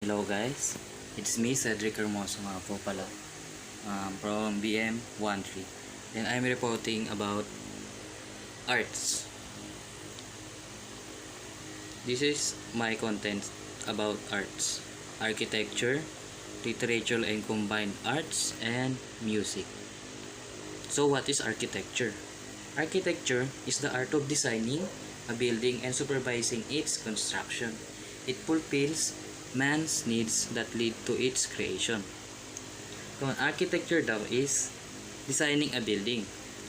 Hello guys, it's me Cedric Hermoso nga po pala from BM13 and I'm reporting about arts. This is my content about arts, architecture, literature and combined arts, and music. So what is architecture? Architecture is the art of designing a building and supervising its construction. It fulfills man's needs that lead to its creation. So, an architecture daw is designing a building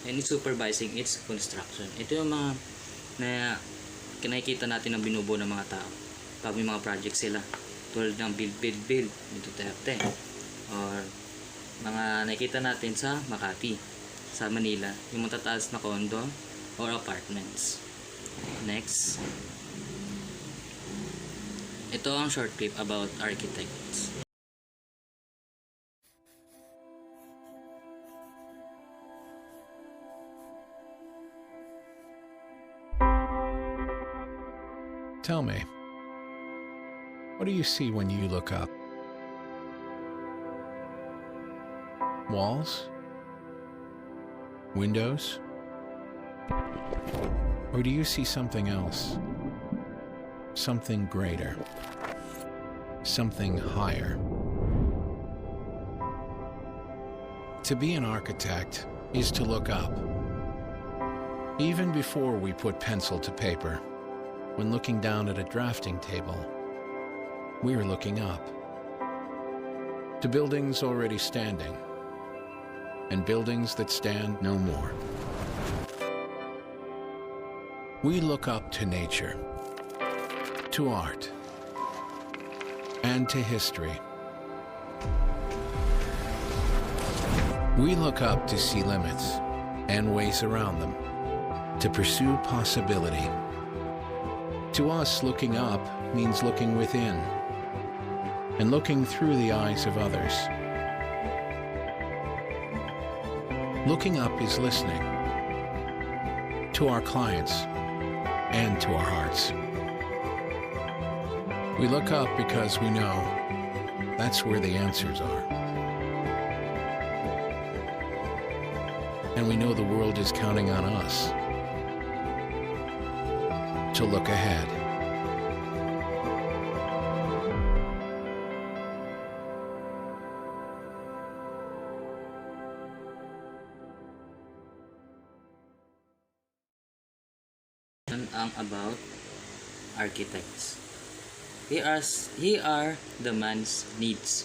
and supervising its construction. Ito yung mga na nakikita natin ng binubuo ng mga tao pag may mga project sila. Tulad ng build dito Duterte. Or mga nakikita natin sa Makati, sa Manila, yung matataas na condo or apartments. Next. Ito ang short clip about architects. Tell me, what do you see when you look up? Walls? Windows? Or do you see something else? Something greater? Something higher? To be an architect is to look up. Even before we put pencil to paper, when looking down at a drafting table, we are looking up to buildings already standing and buildings that stand no more. We look up to nature, to art, and to history. We look up to see limits and ways around them, to pursue possibility. To us, looking up means looking within and looking through the eyes of others. Looking up is listening to our clients and to our hearts. We look up because we know that's where the answers are. And we know the world is counting on us to look ahead. Ang about architects. Here are the man's needs.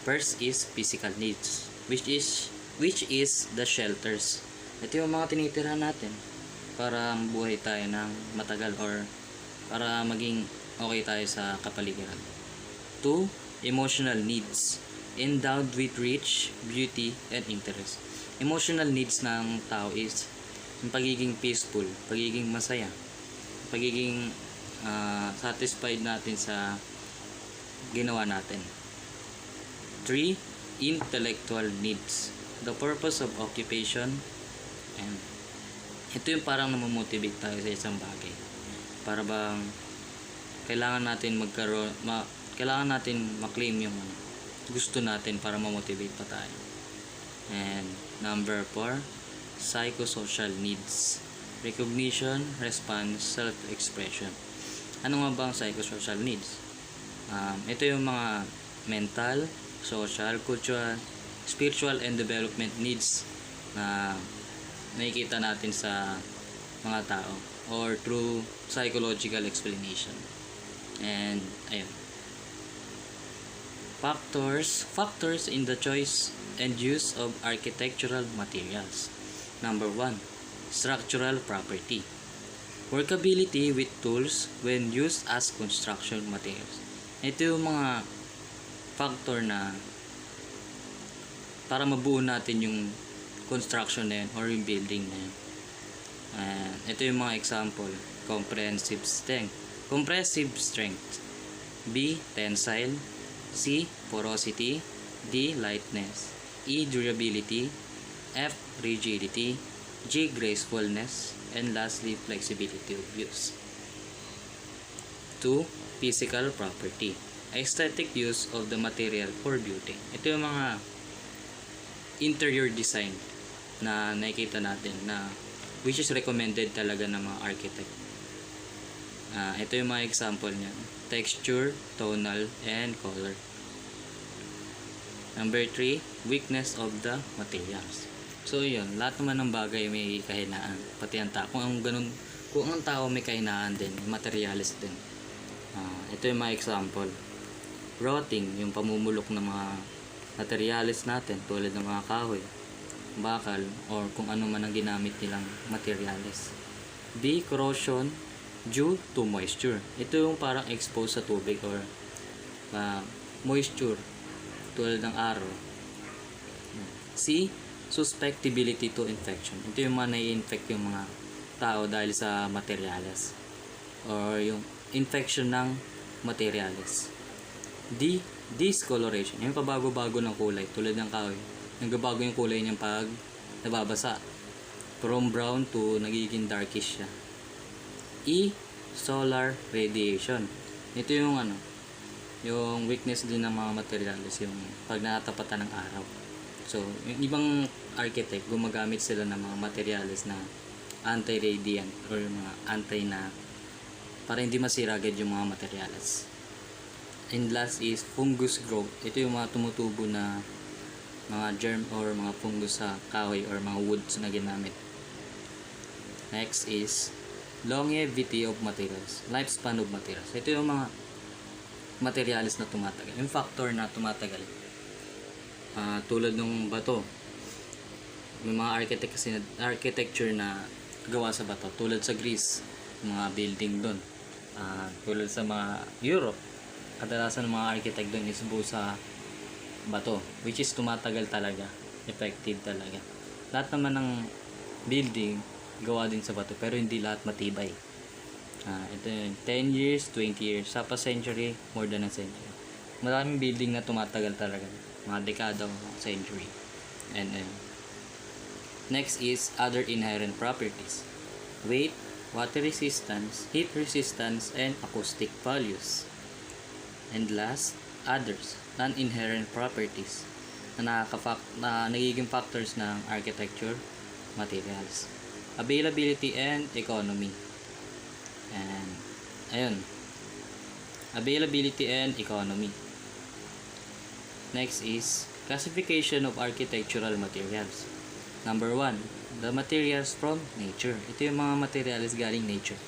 First is physical needs, which is the shelters. Ito yung mga tinitirhan natin para buhay tayo ng matagal or para maging okay tayo sa kapaligiran. 2. Emotional needs, endowed with rich, beauty, and interest. Emotional needs ng tao is yung pagiging peaceful, pagiging masaya, pagiging satisfied natin sa ginawa natin. 3. Intellectual needs, the purpose of occupation, and ito yung parang namomotivate tayo sa isang bagay. Para bang kailangan natin kailangan natin maklaim yung gusto natin para ma-motivate pa tayo. And number 4, psychosocial needs, recognition, response, self-expression. Ano nga ba ang psychosocial needs? Ito yung mga mental, social, cultural, spiritual, and development needs na nakikita natin sa mga tao or through psychological explanation. And ayun. Factors in the choice and use of architectural materials. Number 1, structural property. Workability with tools when used as construction materials. Ito yung mga factor na para mabuo natin yung construction na yun or yung building na yun. Ito yung mga example. Compressive strength. B. Tensile. C. Porosity. D. Lightness. E. Durability. F. Rigidity. G. Gracefulness. And lastly, flexibility of use. 2. Physical property. aesthetic use of the material for beauty. Ito yung mga interior design na nakikita natin na which is recommended talaga ng mga architect. Ito yung mga example niya. Texture, tonal, and color. Number 3, weakness of the materials. So yun, lahat naman ng bagay may kahinaan. Pati ang tao. Kung ang tao may kahinaan din, materials din. Ito yung mga example. Rotting, yung pamumulok ng mga materials natin tulad ng mga kahoy, bakal, or kung ano man ang ginamit nilang materials. B, corrosion due to moisture. Ito yung parang exposed sa tubig or moisture tulad ng araw. C, susceptibility to infection. Ito yung mga nai-infect yung mga tao dahil sa materials or yung infection ng materials. D, discoloration. Yung pabago-bago ng kulay tulad ng kahoy. Nagbabago yung kulay niya pag nababasa. From brown to nagiging darkish siya. E, solar radiation. Ito yung yung weakness din ng mga materials, yung pag natapatan ng araw. So, yung ibang architect, gumagamit sila ng mga materials na anti-radiant or mga anti na para hindi masira agad yung mga materials. And last is fungus growth. Ito yung mga tumutubo na mga germ or mga fungus sa kahoy or mga woods na ginamit. Next is longevity of materials. Lifespan of materials. Ito yung mga materials na tumatagal. Yung factor na tumatagal. Tulad ng bato. May mga architecture na gawa sa bato. Tulad sa Greece. Mga building doon. Tulad sa mga Europe. Kadalasan ng mga architect doon is buo sa bato. Which is tumatagal talaga. Effective talaga. Lahat naman ng building gawa din sa bato. Pero hindi lahat matibay. Ito yun, 10 years, 20 years, sa pa century, more than a century. Maraming building na tumatagal talaga, mga dekada o century. And next is other inherent properties. Weight, water resistance, heat resistance, and acoustic values. And last, others, non-inherent properties na nagiging factors ng architecture materials. Availability and economy. And ayun, availability and economy. Next is classification of architectural materials. Number 1, the materials from nature. Ito yung mga materials galing nature.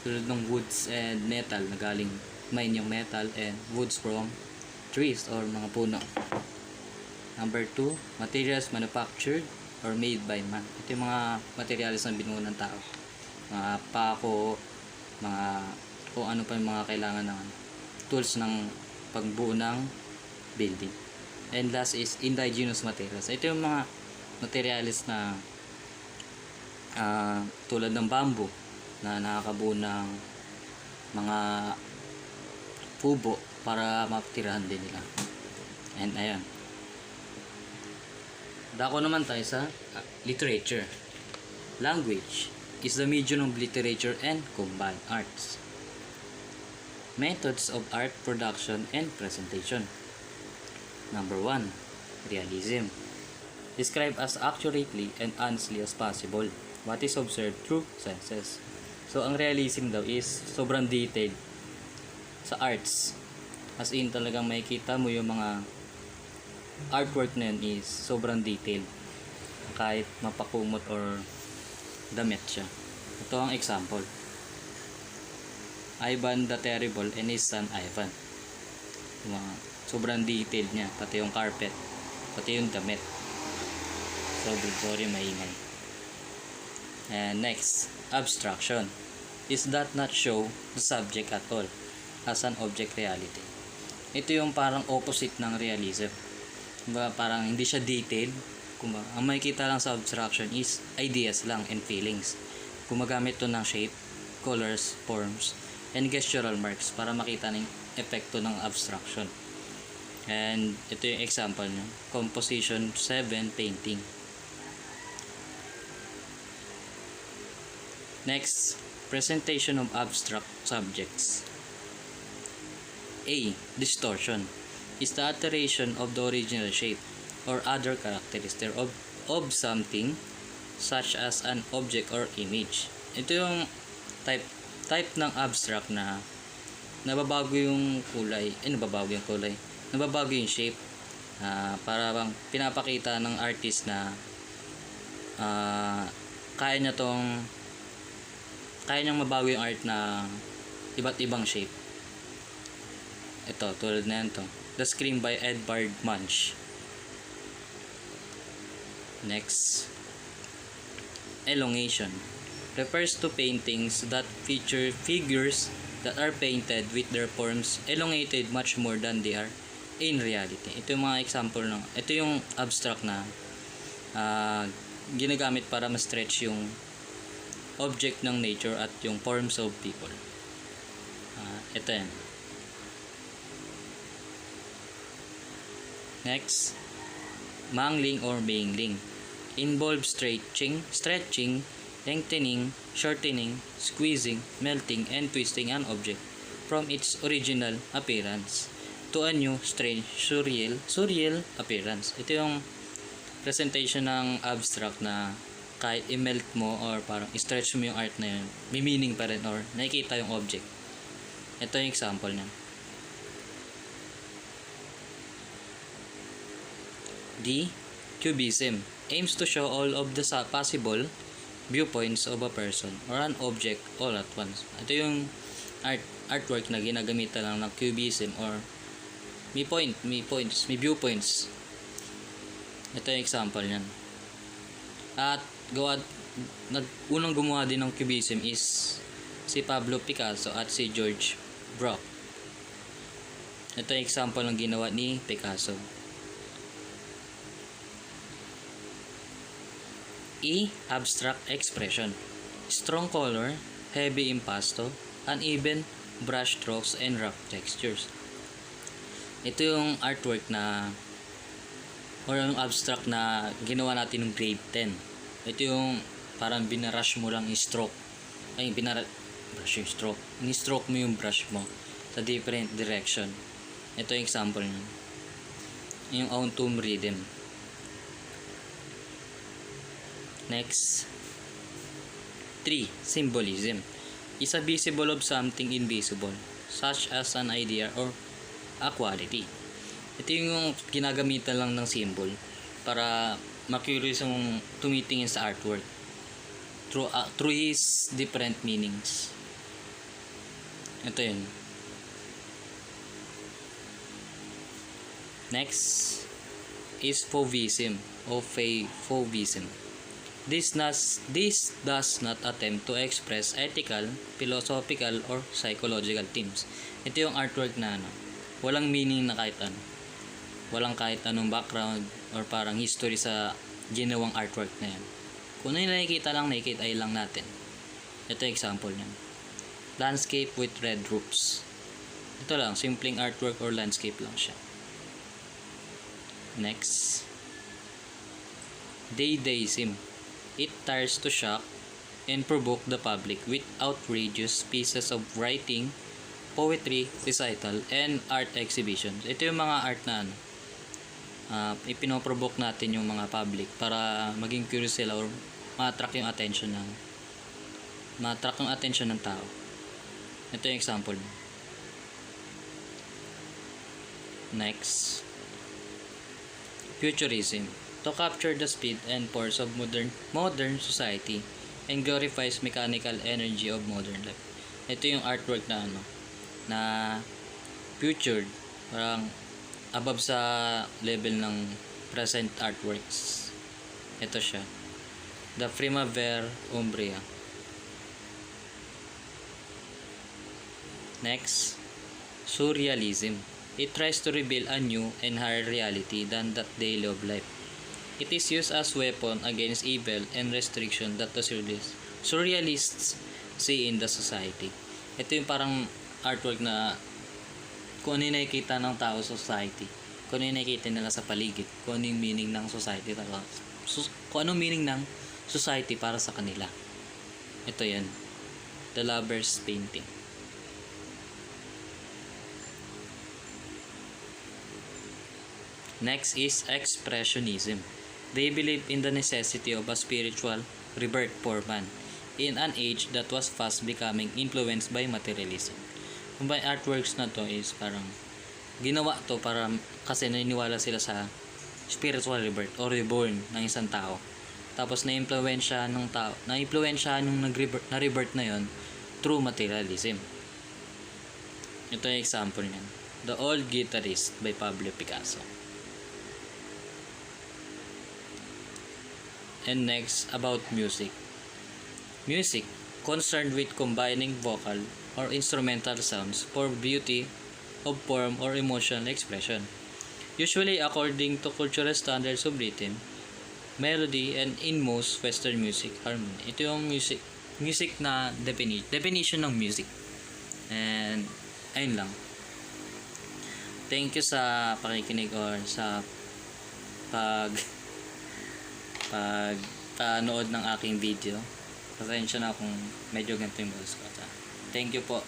Tulad ng woods and metal na galing mine yung metal, and woods from trees or mga puno. Number 2, materials manufactured or made by man. Ito yung mga materials na binuo ng tao. Mga pako, mga kung ano pa yung mga kailangan ng tools ng pagbuo ng building. And last is indigenous materials. Ito yung mga materials na tulad ng bamboo na nakakabuo ng mga kubo para mapatirahan din nila. And ayan, dako naman tayo sa literature. Language is the medium of literature and combined arts. Methods of art production and presentation. Number 1, realism. Describe as accurately and honestly as possible what is observed through senses. So, ang realism daw is sobrang detailed sa arts. As in, talagang makikita mo yung mga artwork na yun is sobrang detailed. Kahit mapakumot or damit siya. Ito ang example. Ivan the Terrible and his son Ivan. Sobrang detailed niya. Pati yung carpet. Pati yung damit. Sorry, maingay. And next, abstraction. Is that not show the subject at all as an object reality? Ito yung parang opposite ng realism. Parang hindi siya detailed. Ang makikita lang sa abstraction is ideas lang and feelings. Gumagamit to ng shape, colors, forms, and gestural marks para makita ng epekto ng abstraction. And ito yung example nyo. Composition 7, painting. Next, presentation of abstract subjects. A. Distortion is the alteration of the original shape or other characteristic of something such as an object or image. Ito yung type ng abstract na nababago yung kulay, nababago yung shape. Para bang pinapakita ng artist na kaya niyang mabago yung art na iba't ibang shape. Ito, tulad na yan to. The Scream by Edvard Munch. Next, elongation refers to paintings that feature figures that are painted with their forms elongated much more than they are in reality. Ito yung mga example ng, ito yung abstract na ginagamit para ma-stretch yung object ng nature at yung forms of people. Ito yan. Next, mangling or mingling involves stretching, lengthening, shortening, squeezing, melting, and twisting an object from its original appearance to a new, strange, surreal appearance. Ito yung presentation ng abstract na kahit i-melt mo or parang i-stretch mo yung art na yun, may meaning pa rin or nakikita yung object. Ito yung example niya. D. Cubism aims to show all of the possible viewpoints of a person or an object all at once. Ito yung artwork na ginagamitan lang ng cubism or may viewpoints. Ito yung example niyan. At unang gumawa din ng cubism is si Pablo Picasso at si George Braque. Ito yung example ng ginawa ni Picasso. E. Abstract expression. Strong color, heavy impasto, uneven brush strokes, and rough textures. Ito yung artwork na or yung abstract na ginawa natin ng grade 10. Ito yung parang binarush mo lang yung stroke. Ni-stroke mo yung brush mo sa different direction. Ito yung example niya. Yung autumn rhythm. Next, 3. Symbolism is a visible of something invisible, such as an idea or a quality. Ito yung ginagamitan lang ng symbol para ma-curious yung tumitingin sa artwork through his different meanings. Ito yun. Next is fauvism or fauvism. This does not attempt to express ethical, philosophical, or psychological themes. Ito yung artwork na walang meaning na kahit ano. Walang kahit anong background or parang history sa ginawang artwork na yan. Kung ano yung nakikita ay lang natin. Ito yung example niyan. Landscape with red roofs. Ito lang, simpleng artwork or landscape lang siya. Next, dadaism. It tries to shock and provoke the public with outrageous pieces of writing, poetry, recital, and art exhibitions. Ito yung mga art na ipinoprovoke natin yung mga public para maging curious sila or ma-attract yung attention ng tao. Ito yung example. Next, futurism. To capture the speed and force of modern society and glorifies mechanical energy of modern life. Ito yung artwork na future, parang above sa level ng present artworks. Ito siya. The Primavera Umbria. Next, surrealism. It tries to reveal a new and higher reality than that daily of life. It is used as weapon against evil and restriction that the surrealists see in the society. Ito yung parang artwork na kung ano yung nakikita ng tao sa society, kung ano yung nakikita nila sa paligid, kung ano yung meaning ng society, kung ano meaning ng society para sa kanila. Ito yan. The Lover's Painting. Next is Expressionism. They believe in the necessity of a spiritual rebirth for man in an age that was fast becoming influenced by materialism. Kung ba artworks na to is parang ginawa to para kasi naniniwala sila sa spiritual rebirth or reborn ng isang tao. Tapos na-impluwensya ng tao, na-impluwensya nung na-rebirth na yon through materialism. Ito yung example niyan. The Old Guitarist by Pablo Picasso. And next, about music. Music, concerned with combining vocal or instrumental sounds for beauty of form or emotional expression. Usually according to cultural standards of rhythm, melody, and in most Western music, harmony. Ito yung music na definition ng music. And ayun lang. Thank you sa pakikinig or sa panood ng aking video. Pasensya na kung medyo ganito yung boses ko. Thank you po.